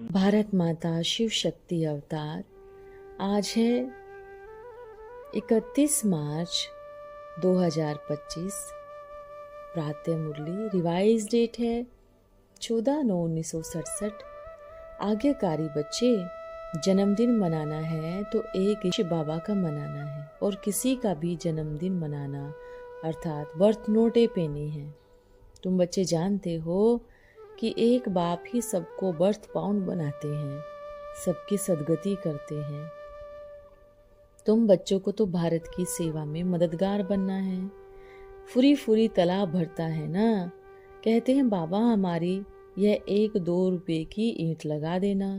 भारत माता शिव शक्ति अवतार। आज है 31 मार्च 2025। प्रातः मुरली। रिवाइज डेट है 14/9/1967। आज्ञाकारी बच्चे, जन्मदिन मनाना है तो एक शिव बाबा का मनाना है और किसी का भी जन्मदिन मनाना अर्थात बर्थ नोटे पेने हैं। तुम बच्चे जानते हो कि एक बाप ही सबको बर्थ पाउंड बनाते हैं, सबकी सदगति करते हैं। तुम बच्चों को तो भारत की सेवा में मददगार बनना है। फुरी फुरी तालाब भरता है ना। कहते हैं बाबा हमारी यह 1-2 रुपए की ईंट लगा देना।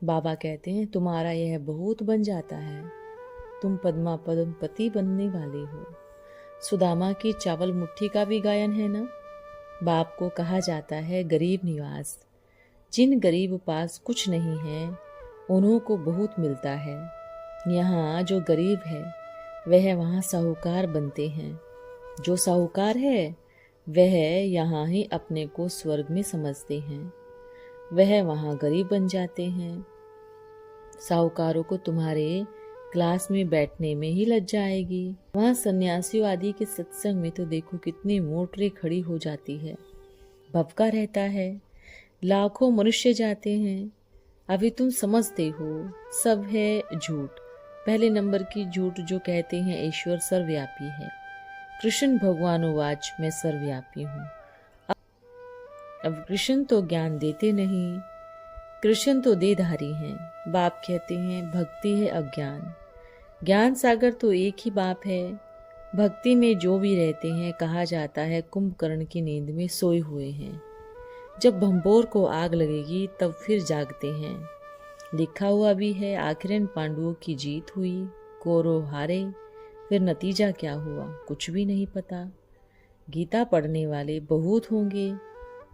बाबा कहते हैं तुम्हारा यह बहुत बन जाता है। तुम पद्मा पद्मपति बनने वाले हो। सुदामा की चावल मुट्ठी का भी गायन है ना। बाप को कहा जाता है गरीब निवास। जिन गरीब पास कुछ नहीं है उन्हों को बहुत मिलता है। यहाँ जो गरीब है वह वहाँ साहूकार बनते हैं। जो साहूकार है वह यहाँ ही अपने को स्वर्ग में समझते हैं। वह वहाँ गरीब बन जाते हैं। साहूकारों को तुम्हारे क्लास में बैठने में ही लज्जा आएगी। वहाँ सन्यासियों आदि के सत्संग में तो देखो कितनी मोटरें खड़ी हो जाती है। भवका रहता है। लाखों मनुष्य जाते हैं। अभी तुम समझते हो सब है झूठ। पहले नंबर की झूठ जो कहते हैं ईश्वर सर्वव्यापी है। कृष्ण भगवानुवाच मैं सर्वव्यापी हूँ। अब कृष्ण तो ज्ञान देते नहीं, कृष्ण तो देधारी हैं। बाप कहते हैं भक्ति है अज्ञान। ज्ञान सागर तो एक ही बाप है। भक्ति में जो भी रहते हैं कहा जाता है कुंभकर्ण की नींद में सोए हुए हैं। जब भंपोर को आग लगेगी तब फिर जागते हैं। लिखा हुआ भी है आखिरन पांडवों की जीत हुई, कौरव हारे। फिर नतीजा क्या हुआ कुछ भी नहीं पता। गीता पढ़ने वाले बहुत होंगे।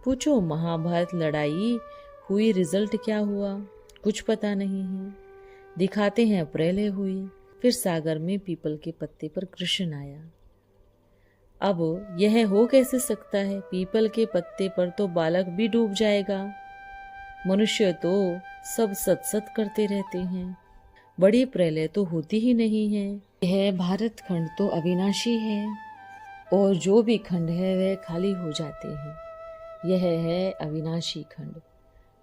पूछो महाभारत लड़ाई हुई रिजल्ट क्या हुआ कुछ पता नहीं है। दिखाते हैं प्रलय हुई, फिर सागर में पीपल के पत्ते पर कृष्ण आया। अब यह हो कैसे सकता है? पीपल के पत्ते पर तो बालक भी डूब जाएगा। मनुष्य तो सब सत सत करते रहते हैं। बड़ी प्रलय तो होती ही नहीं है। यह भारत खंड तो अविनाशी है और जो भी खंड है वह खाली हो जाते हैं। यह है अविनाशी खंड।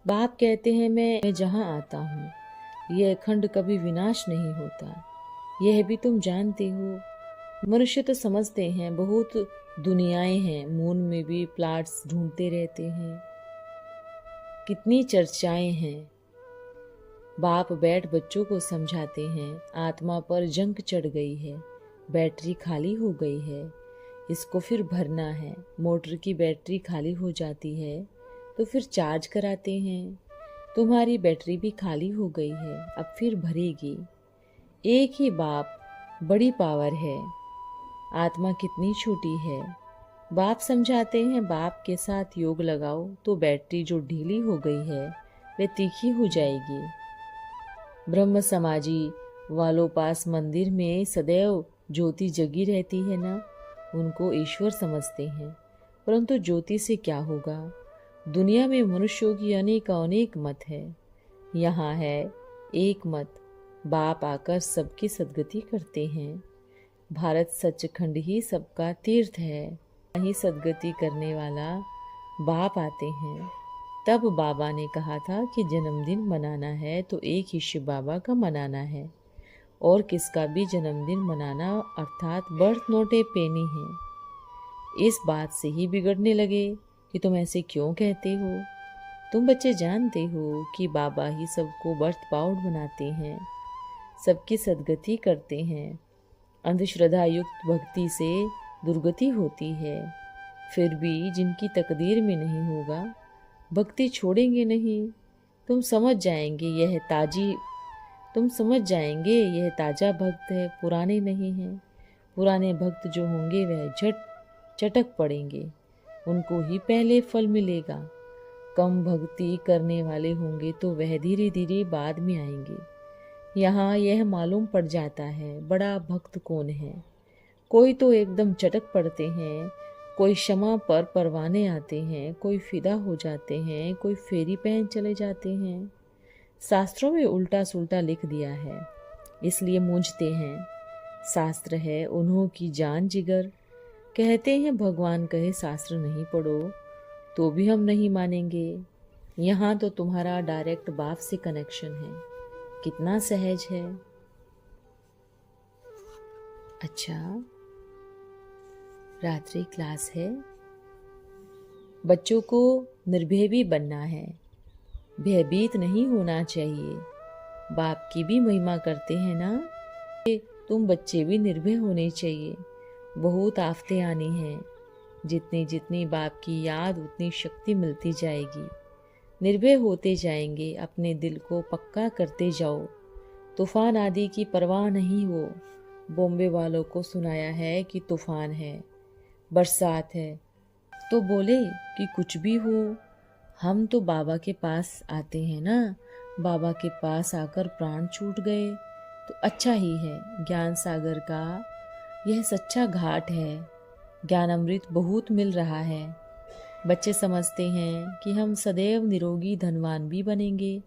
बाप कहते हैं मैं जहाँ आता हूँ यह खंड कभी विनाश नहीं होता। यह भी तुम जानते हो। मनुष्य तो समझते हैं बहुत दुनियाएं हैं। मून में भी प्लाट्स ढूंढते रहते हैं। कितनी चर्चाएं हैं। बाप बैठ बच्चों को समझाते हैं आत्मा पर जंग चढ़ गई है, बैटरी खाली हो गई है, इसको फिर भरना है। मोटर की बैटरी खाली हो जाती है तो फिर चार्ज कराते हैं। तुम्हारी बैटरी भी खाली हो गई है, अब फिर भरेगी। एक ही बाप बड़ी पावर है। आत्मा कितनी छोटी है। बाप समझाते हैं बाप के साथ योग लगाओ तो बैटरी जो ढीली हो गई है वह तीखी हो जाएगी। ब्रह्म समाजी वालों पास मंदिर में सदैव ज्योति जगी रहती है ना, उनको ईश्वर समझते हैं। परंतु ज्योति से क्या होगा? दुनिया में मनुष्यों की अनेक मत है। यहाँ है एक मत। बाप आकर सबकी सदगति करते हैं। भारत सचखंड ही सबका तीर्थ है। यही सदगति करने वाला बाप आते हैं। तब बाबा ने कहा था कि जन्मदिन मनाना है तो एक ही शिव बाबा का मनाना है और किसका भी जन्मदिन मनाना अर्थात बर्थ नोटे पेनी है। इस बात से ही बिगड़ने लगे कि तुम ऐसे क्यों कहते हो। तुम बच्चे जानते हो कि बाबा ही सबको बर्थ पाउंड बनाते हैं, सबकी सदगति करते हैं। अंधश्रद्धा युक्त भक्ति से दुर्गति होती है। फिर भी जिनकी तकदीर में नहीं होगा भक्ति छोड़ेंगे नहीं। तुम समझ जाएंगे यह ताजा भक्त है, पुराने नहीं हैं। पुराने भक्त जो होंगे वह चटक पड़ेंगे, उनको ही पहले फल मिलेगा। कम भक्ति करने वाले होंगे तो वह धीरे धीरे बाद में आएंगे। यहाँ यह मालूम पड़ जाता है बड़ा भक्त कौन है। कोई तो एकदम चटक पड़ते हैं, कोई क्षमा पर परवाने आते हैं, कोई फिदा हो जाते हैं, कोई फेरी पहन चले जाते हैं। शास्त्रों में उल्टा सुल्टा लिख दिया है, इसलिए मूंझते हैं। शास्त्र है उन्हों की जान जिगर। कहते हैं भगवान कहे शास्त्र नहीं पढ़ो, तो भी हम नहीं मानेंगे। यहाँ तो तुम्हारा डायरेक्ट बाप से कनेक्शन है, कितना सहज है। अच्छा, रात्रि क्लास है। बच्चों को निर्भय भी बनना है, भयभीत नहीं होना चाहिए। बाप की भी महिमा करते हैं ना, तुम बच्चे भी निर्भय होने चाहिए। बहुत आफतें आनी हैं, जितनी जितनी बाप की याद उतनी शक्ति मिलती जाएगी। निर्भय होते जाएंगे, अपने दिल को पक्का करते जाओ। तूफान आदि की परवाह नहीं हो। बॉम्बे वालों को सुनाया है कि तूफान है, बरसात है, तो बोले कि कुछ भी हो, हम तो बाबा के पास आते हैं ना। बाबा के पास आकर प्राण छूट गए तो अच्छा ही है। ज्ञान सागर का यह सच्चा घाट है, ज्ञान अमृत बहुत मिल रहा है। बच्चे समझते हैं कि हम सदैव निरोगी धनवान भी बनेंगे,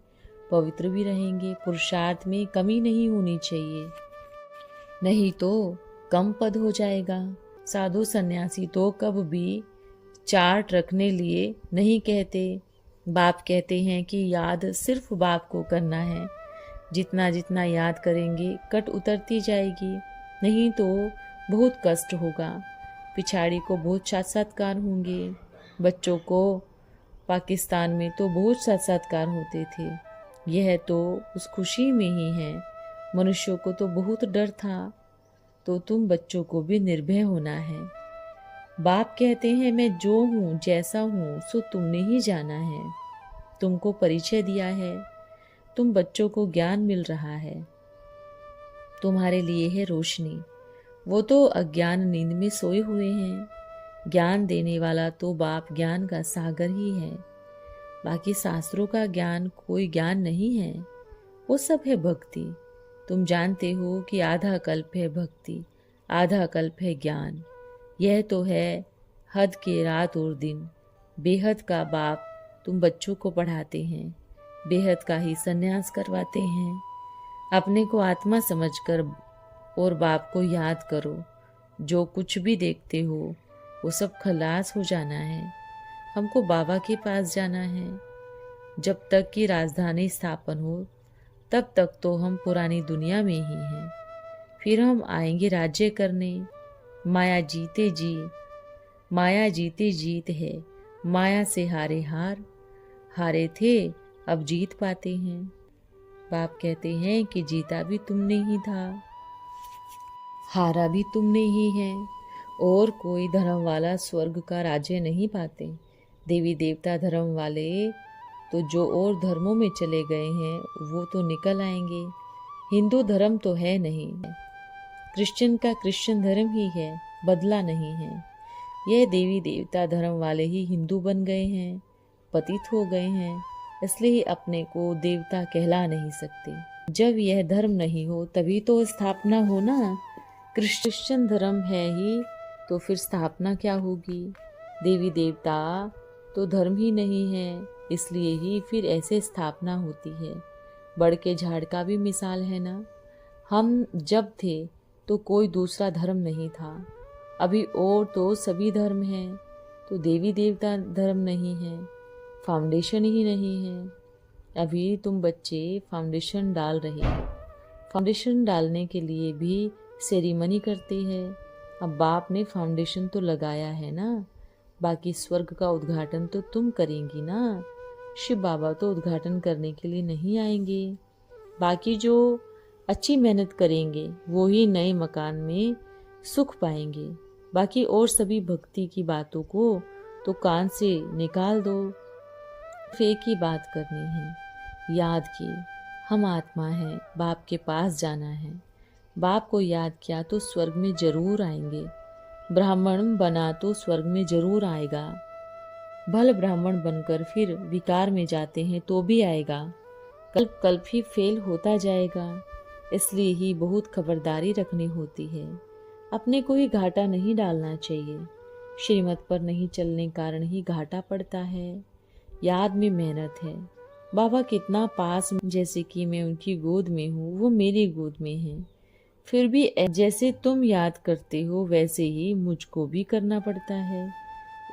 पवित्र भी रहेंगे। पुरुषार्थ में कमी नहीं होनी चाहिए, नहीं तो कम पद हो जाएगा। साधु सन्यासी तो कब भी चार्ट रखने लिए नहीं कहते। बाप कहते हैं कि याद सिर्फ बाप को करना है। जितना जितना याद करेंगे कट उतरती जाएगी, नहीं तो बहुत कष्ट होगा। पिछाड़ी को बहुत साक्षात्कार होंगे। बच्चों को पाकिस्तान में तो बहुत साक्षात्कार होते थे, यह तो उस खुशी में ही है। मनुष्यों को तो बहुत डर था, तो तुम बच्चों को भी निर्भय होना है। बाप कहते हैं मैं जो हूँ जैसा हूँ सो तुमने ही जाना है, तुमको परिचय दिया है। तुम बच्चों को ज्ञान मिल रहा है, तुम्हारे लिए है रोशनी। वो तो अज्ञान नींद में सोए हुए हैं। ज्ञान देने वाला तो बाप ज्ञान का सागर ही है। बाकी शास्त्रों का ज्ञान कोई ज्ञान नहीं है, वो सब है भक्ति। तुम जानते हो कि आधा कल्प है भक्ति, आधा कल्प है ज्ञान। यह तो है हद के रात और दिन। बेहद का बाप तुम बच्चों को पढ़ाते हैं, बेहद का ही सन्यास करवाते हैं। अपने को आत्मा समझकर और बाप को याद करो। जो कुछ भी देखते हो वो सब खलास हो जाना है। हमको बाबा के पास जाना है। जब तक कि राजधानी स्थापन हो तब तक तो हम पुरानी दुनिया में ही हैं, फिर हम आएंगे राज्य करने। माया जीते जी, माया जीते जीत है। माया से हारे हार, हारे थे अब जीत पाते हैं। बाप कहते हैं कि जीता भी तुमने ही था, हारा भी तुमने ही है। और कोई धर्म वाला स्वर्ग का राज्य नहीं पाते। देवी देवता धर्म वाले तो जो और धर्मों में चले गए हैं वो तो निकल आएंगे। हिंदू धर्म तो है नहीं, क्रिश्चियन का क्रिश्चियन धर्म ही है, बदला नहीं है। यह देवी देवता धर्म वाले ही हिंदू बन गए हैं, पतित हो गए हैं, इसलिए अपने को देवता कहला नहीं सकते। जब यह धर्म नहीं हो तभी तो स्थापना हो ना। क्रिश्चियन धर्म है ही तो फिर स्थापना क्या होगी। देवी देवता तो धर्म ही नहीं है, इसलिए ही फिर ऐसे स्थापना होती है। बड़ के झाड़ का भी मिसाल है ना। हम जब थे तो कोई दूसरा धर्म नहीं था, अभी और तो सभी धर्म हैं। तो देवी देवता धर्म नहीं है, फाउंडेशन ही नहीं है। अभी तुम बच्चे फाउंडेशन डाल रहे हैं। फाउंडेशन डालने के लिए भी सेरेमनी करते हैं। अब बाप ने फाउंडेशन तो लगाया है ना, बाकी स्वर्ग का उद्घाटन तो तुम करेंगी ना। शिव बाबा तो उद्घाटन करने के लिए नहीं आएंगे। बाकी जो अच्छी मेहनत करेंगे वो ही नए मकान में सुख पाएंगे। बाकी और सभी भक्ति की बातों को तो कान से निकाल दो। फेक ही बात करनी है। याद की हम आत्मा है, बाप के पास जाना है। बाप को याद किया तो स्वर्ग में जरूर आएंगे। ब्राह्मण बना तो स्वर्ग में जरूर आएगा। भल ब्राह्मण बनकर फिर विकार में जाते हैं तो भी आएगा। कल्प कल्प ही फेल होता जाएगा। इसलिए ही बहुत खबरदारी रखनी होती है। अपने को ही घाटा नहीं डालना चाहिए। श्रीमत पर नहीं चलने कारण ही घाटा पड़ता है। याद में मेहनत है, बाबा कितना पास, जैसे कि मैं उनकी गोद में हूँ, वो मेरी गोद में है। फिर भी जैसे तुम याद करते हो वैसे ही मुझको भी करना पड़ता है।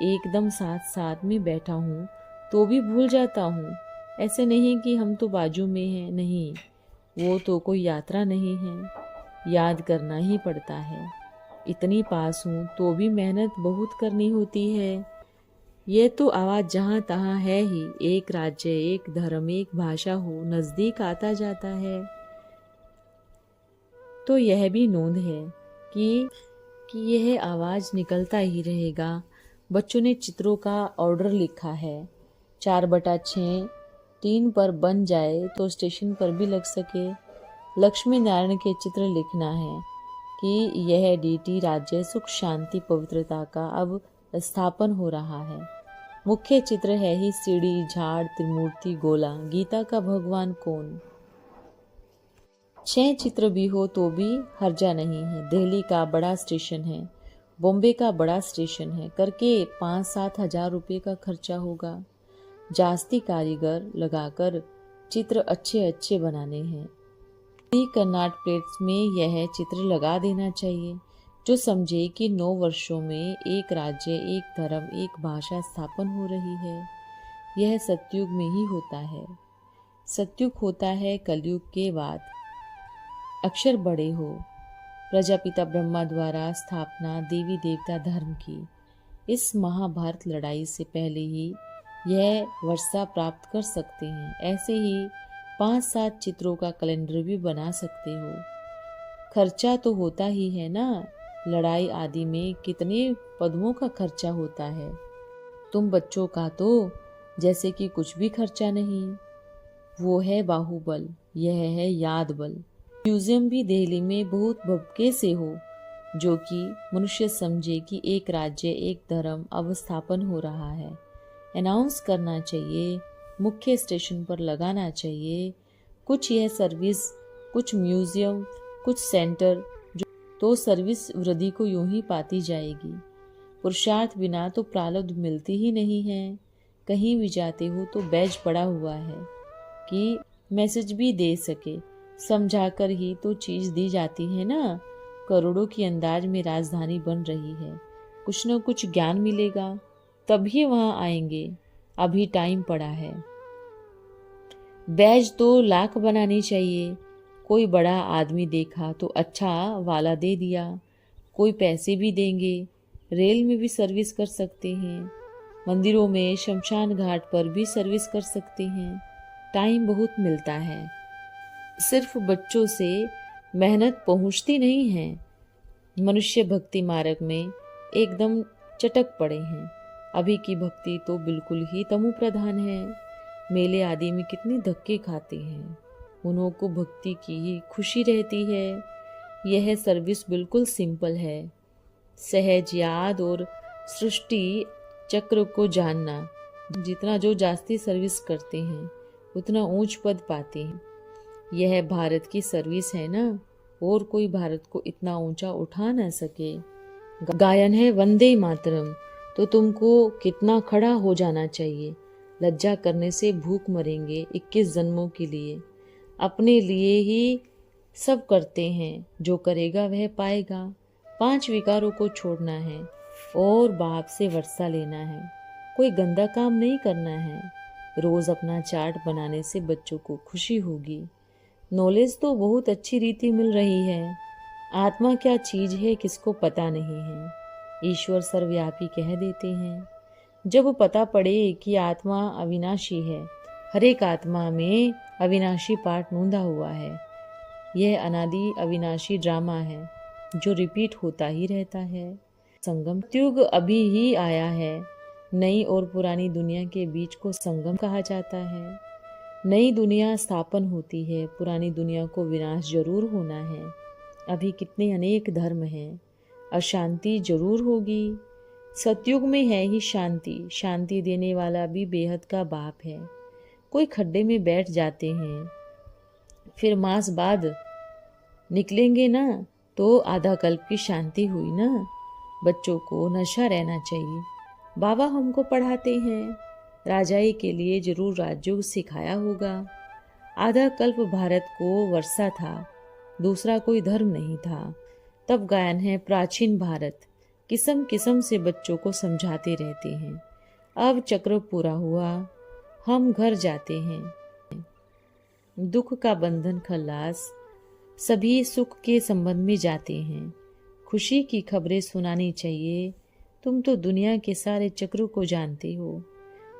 एकदम साथ साथ में बैठा हूँ तो भी भूल जाता हूँ। ऐसे नहीं कि हम तो बाजू में हैं, नहीं, वो तो कोई यात्रा नहीं है, याद करना ही पड़ता है। इतनी पास हूँ तो भी मेहनत बहुत करनी होती है। ये तो आवाज जहाँ तहाँ है ही, एक राज्य, एक धर्म, एक भाषा हो, नजदीक आता जाता है। तो यह भी नोंद है कि यह आवाज निकलता ही रहेगा। बच्चों ने चित्रों का ऑर्डर लिखा है, 4/6 3 पर बन जाए तो स्टेशन पर भी लग सके। लक्ष्मी नारायण के चित्र लिखना है कि यह डीटी राज्य सुख शांति पवित्रता का अब स्थापन हो रहा है। मुख्य चित्र है ही सीढ़ी, झाड़, त्रिमूर्ति, गोला, गीता का भगवान कौन। 6 चित्र भी हो तो भी हर्जा नहीं है। दिल्ली का बड़ा स्टेशन है, बॉम्बे का बड़ा स्टेशन है, करके 5-7 हजार रुपये का खर्चा होगा। जास्ती कारीगर लगाकर चित्र अच्छे अच्छे बनाने हैं। कर्नाट प्लेट्स में यह चित्र लगा देना चाहिए, जो समझे कि 9 वर्षों में एक राज्य, एक धर्म, एक भाषा स्थापन हो रही है। यह सतयुग में ही होता है। सतयुग होता है कलयुग के बाद। अक्षर बड़े हो। प्रजापिता ब्रह्मा द्वारा स्थापना देवी देवता धर्म की। इस महाभारत लड़ाई से पहले ही यह वर्षा प्राप्त कर सकते हैं। ऐसे ही 5-7 चित्रों का कैलेंडर भी बना सकते हो। खर्चा तो होता ही है ना, लड़ाई आदि में कितने पद्मों का खर्चा होता है। तुम बच्चों का तो जैसे कि कुछ भी खर्चा नहीं। वो है बाहुबल, यह है याद बल। म्यूजियम भी दिल्ली में बहुत भव्य से हो, जो कि मनुष्य समझे कि एक राज्य, एक धर्म अब स्थापन हो रहा है। अनाउंस करना चाहिए, मुख्य स्टेशन पर लगाना चाहिए। कुछ यह सर्विस, कुछ म्यूजियम, कुछ सेंटर, जो तो सर्विस वृद्धि को यूं ही पाती जाएगी। पुरुषार्थ बिना तो प्रारब्ध मिलती ही नहीं है। कहीं भी जाते हो तो बैज पड़ा हुआ है कि मैसेज भी दे सके, समझाकर ही तो चीज दी जाती है ना। करोड़ों की अंदाज में राजधानी बन रही है, कुछ न कुछ ज्ञान मिलेगा तभी वहां आएंगे। अभी टाइम पड़ा है। बैज तो लाख बनानी चाहिए। कोई बड़ा आदमी देखा तो अच्छा वाला दे दिया, कोई पैसे भी देंगे। रेल में भी सर्विस कर सकते हैं, मंदिरों में, शमशान घाट पर भी सर्विस कर सकते हैं। टाइम बहुत मिलता है। सिर्फ बच्चों से मेहनत पहुंचती नहीं है। मनुष्य भक्ति मार्ग में एकदम चटक पड़े हैं। अभी की भक्ति तो बिल्कुल ही तमु प्रधान है। मेले आदि में कितने धक्के खाते हैं, उन्हों को भक्ति की ही खुशी रहती है। यह सर्विस बिल्कुल सिंपल है। सहज याद और सृष्टि चक्र को जानना। जितना जो जास्ती सर्विस करते हैं उतना ऊंच पद पाते हैं। यह भारत की सर्विस है ना, और कोई भारत को इतना ऊंचा उठा न सके। गायन है वंदे मातरम, तो तुमको कितना खड़ा हो जाना चाहिए। लज्जा करने से भूख मरेंगे 21 जन्मों के लिए। अपने लिए ही सब करते हैं, जो करेगा वह पाएगा। 5 विकारों को छोड़ना है और बाप से वर्षा लेना है। कोई गंदा काम नहीं करना है। रोज अपना चार्ट बनाने से बच्चों को खुशी होगी। नॉलेज तो बहुत अच्छी रीति मिल रही है। आत्मा क्या चीज है किसको पता नहीं है। ईश्वर सर्वव्यापी कह देते हैं। जब पता पड़े कि आत्मा अविनाशी है, हर एक आत्मा में अविनाशी पाठ नूंदा हुआ है। यह अनादि अविनाशी ड्रामा है जो रिपीट होता ही रहता है। संगम युग अभी ही आया है। नई और पुरानी दुनिया के बीच को संगम कहा जाता है। नई दुनिया स्थापन होती है, पुरानी दुनिया को विनाश जरूर होना है। अभी कितने अनेक धर्म हैं, अशांति जरूर होगी। सतयुग में है ही शांति। शांति देने वाला भी बेहद का बाप है। कोई खड्डे में बैठ जाते हैं, फिर मास बाद निकलेंगे ना, तो आधा कल्प की शांति हुई ना। बच्चों को नशा रहना चाहिए। बाबा हमको पढ़ाते हैं, राजाई के लिए जरूर राजयोग सिखाया होगा। आधा कल्प भारत को वर्षा था, दूसरा कोई धर्म नहीं था। तब गायन है प्राचीन भारत, किस्म किस्म से बच्चों को समझाते रहते हैं। अब चक्र पूरा हुआ, हम घर जाते हैं। दुख का बंधन खल्लास, सभी सुख के संबंध में जाते हैं। खुशी की खबरें सुनानी चाहिए, तुम तो दुनिया के सारे चक्रों को जानते हो।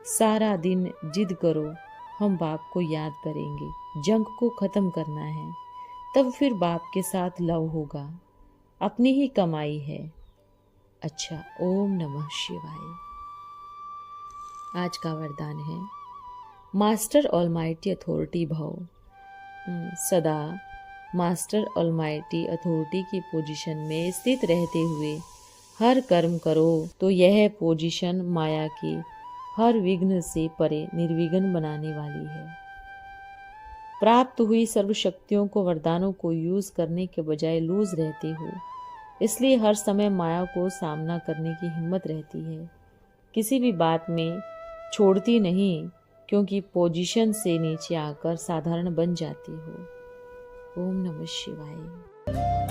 सारा दिन जिद करो, हम बाप को याद करेंगे। जंग को खत्म करना है, तब फिर बाप के साथ लव होगा, अपनी ही कमाई है। अच्छा, ओम नमः शिवाय। आज का वरदान है मास्टर ऑलमाइटी अथॉरिटी भव। सदा मास्टर ऑलमाइटी अथॉरिटी की पोजीशन में स्थित रहते हुए हर कर्म करो तो यह पोजीशन माया की हर विघ्न से परे निर्विघ्न बनाने वाली है। प्राप्त हुई सर्व शक्तियों को, वरदानों को यूज करने के बजाय लूज रहते हो, इसलिए हर समय माया को सामना करने की हिम्मत रहती है। किसी भी बात में छोड़ती नहीं, क्योंकि पोजीशन से नीचे आकर साधारण बन जाती हो। ओम नमः शिवाय।